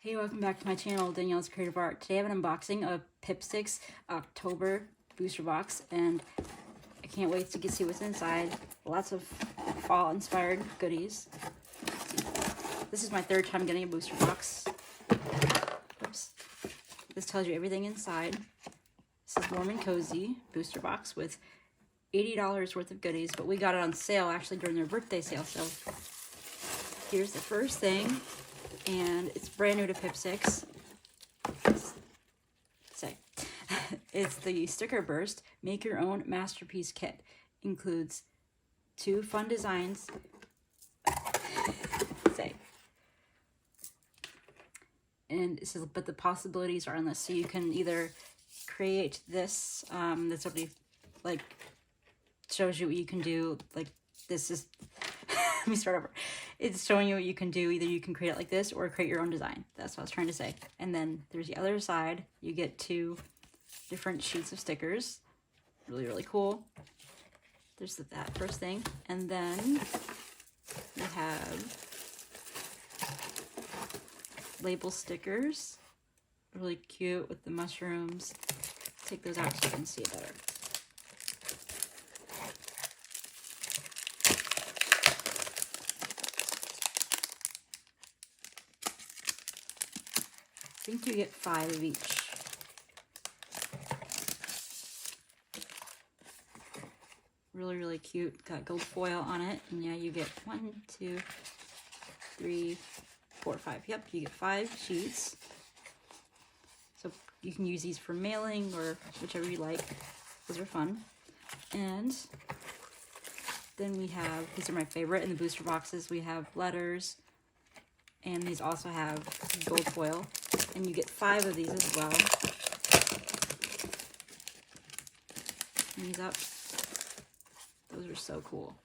Hey, welcome back to my channel, Danielle's Creative Art. Today I have an unboxing of Pipsticks October booster box, and I can't wait to see what's inside. Lots of fall-inspired goodies. This is my third time getting a booster box. Oops. This tells you everything inside. This is Warm and Cozy booster box with $80 worth of goodies, but we got it on sale actually during their birthday sale. So here's the first thing. And it's brand new to Pipsticks. It's the Sticker Burst Make Your Own Masterpiece Kit. Includes 2 fun designs. And it says, but the possibilities are endless. So you can either create this. That's already like shows you what you can do. Like this is. Let me start over. It's showing you what you can do. Either you can create it like this or create your own design. That's what I was trying to say. And then there's the other side. You get 2 different sheets of stickers. Really, really cool. There's that first thing. And then we have label stickers. Really cute with the mushrooms. Take those out so you can see it better. I think you get 5 of each. Really, really cute. Got gold foil on it. And yeah, you get 1, 2, 3, 4, 5. Yep, you get 5 sheets. So you can use these for mailing or whichever you like. Those are fun. And then we have, these are my favorite in the booster boxes. We have letters. And these also have gold foil. And you get 5 of these as well. And these up. Those are so cool.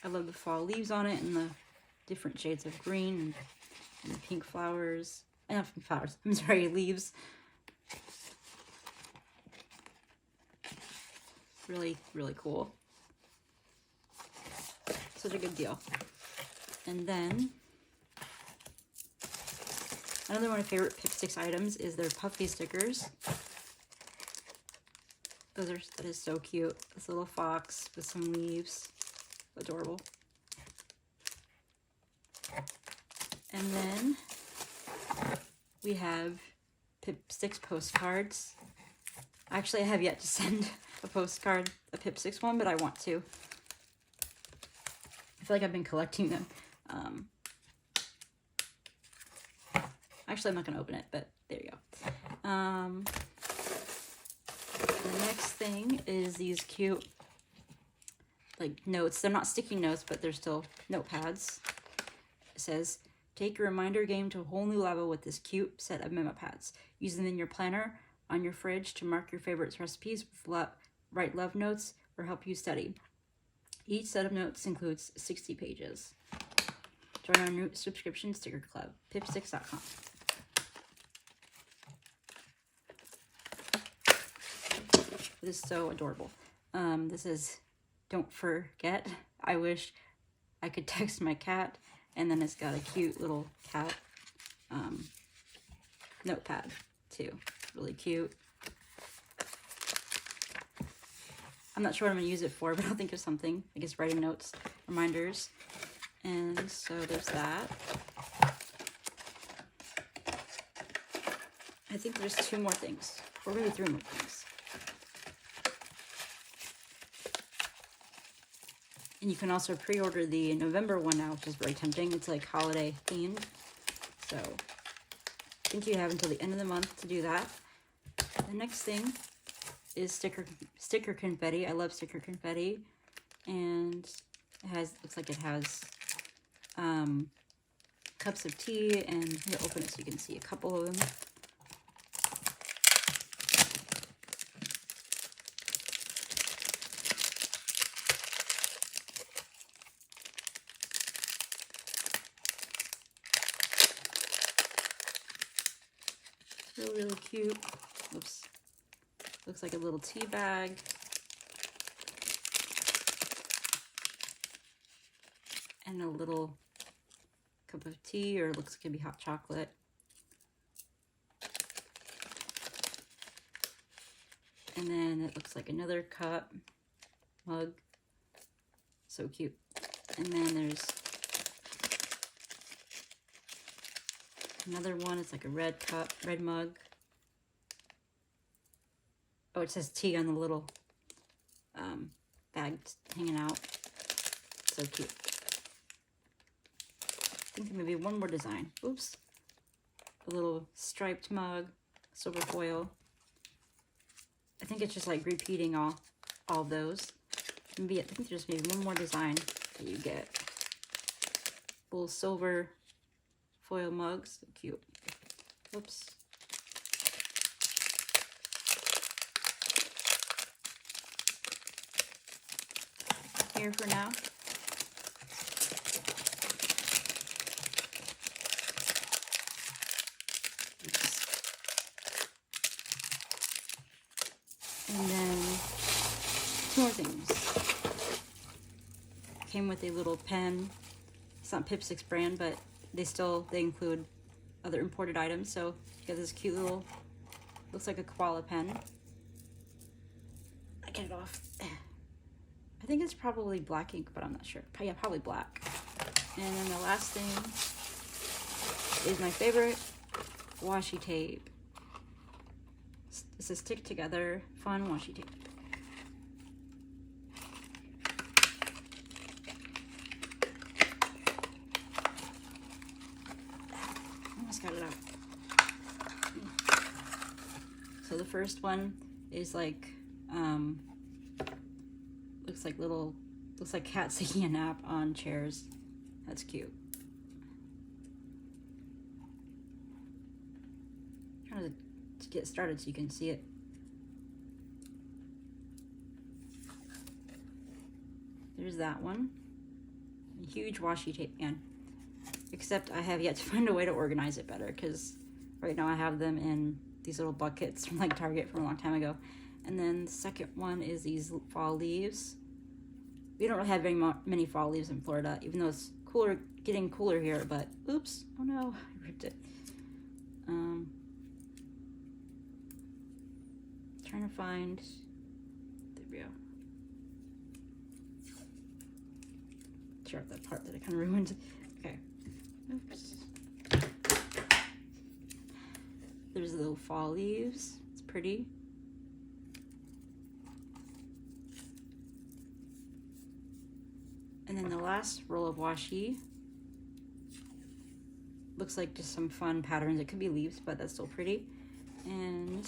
I love the fall leaves on it and the different shades of green and the pink flowers. Not pink flowers, I'm sorry, leaves. Really, really cool. Such a good deal. And then another one of my favorite Pipsticks items is their Puffy Stickers. That is so cute. This little fox with some leaves. Adorable. And then we have Pipsticks postcards. Actually, I have yet to send a postcard, a Pipsticks one, but I want to. I feel like I've been collecting them. Actually, I'm not going to open it, but there you go. The next thing is these cute, like, notes. They're not sticky notes, but they're still notepads. It says, take your reminder game to a whole new level with this cute set of memo pads. Use them in your planner, on your fridge to mark your favorite recipes, write love notes, or help you study. Each set of notes includes 60 pages. Join our new subscription sticker club, pipsticks.com. This is so adorable. This is, don't forget, I wish I could text my cat, and then it's got a cute little cat notepad too. Really cute. I'm not sure what I'm gonna use it for, but I'll think of something. I guess writing notes, reminders. And so there's that. I think there's 2 more things, or maybe 3 more things. And you can also pre-order the November one now, which is very tempting. It's like holiday themed. So I think you have until the end of the month to do that. The next thing is sticker confetti. I love sticker confetti. And it looks like it has cups of tea, and here, open it so you can see a couple of them. Really, really cute. Oops. Looks like a little tea bag. And a little cup of tea, or it looks like it could be hot chocolate. And then it looks like another cup, mug. So cute. And then there's another one. It's like a red cup, red mug. Oh, it says tea on the little bag hanging out. So cute. I think maybe one more design. Oops. A little striped mug, silver foil. I think it's just like repeating all of those. Maybe I think there's maybe one more design that you get. Little silver foil mugs. So cute. Oops. Here for now. And then two more things. Came with a little pen. It's not Pipsticks brand, but they include other imported items. So you got this cute little, looks like a Koala pen. I get it off. I think it's probably black ink, but I'm not sure. Yeah, probably black. And then the last thing is my favorite, washi tape. This is stick together, fun washi tape. Almost got it out. So the first one is like, looks like cats taking a nap on chairs. That's cute. I'm trying to get started so you can see it. There's that one. A huge washi tape can. Except I have yet to find a way to organize it better, because right now I have them in these little buckets from like Target from a long time ago. And then the second one is these fall leaves. We don't really have very many fall leaves in Florida, even though it's cooler, getting cooler here, but oops, oh no, I ripped it. Trying to find, there we go. Tear up that part that I kind of ruined. Okay, oops. There's the little fall leaves, it's pretty. And then the last roll of washi looks like just some fun patterns. It could be leaves, but that's still pretty. And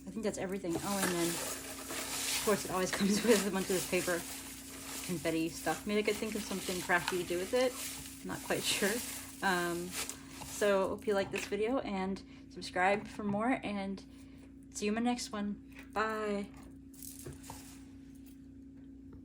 I think that's everything. Oh, and then of course it always comes with a bunch of this paper confetti stuff. Maybe I could think of something crafty to do with it. I'm not quite sure. So hope you like this video and subscribe for more, and see you in my next one. Bye.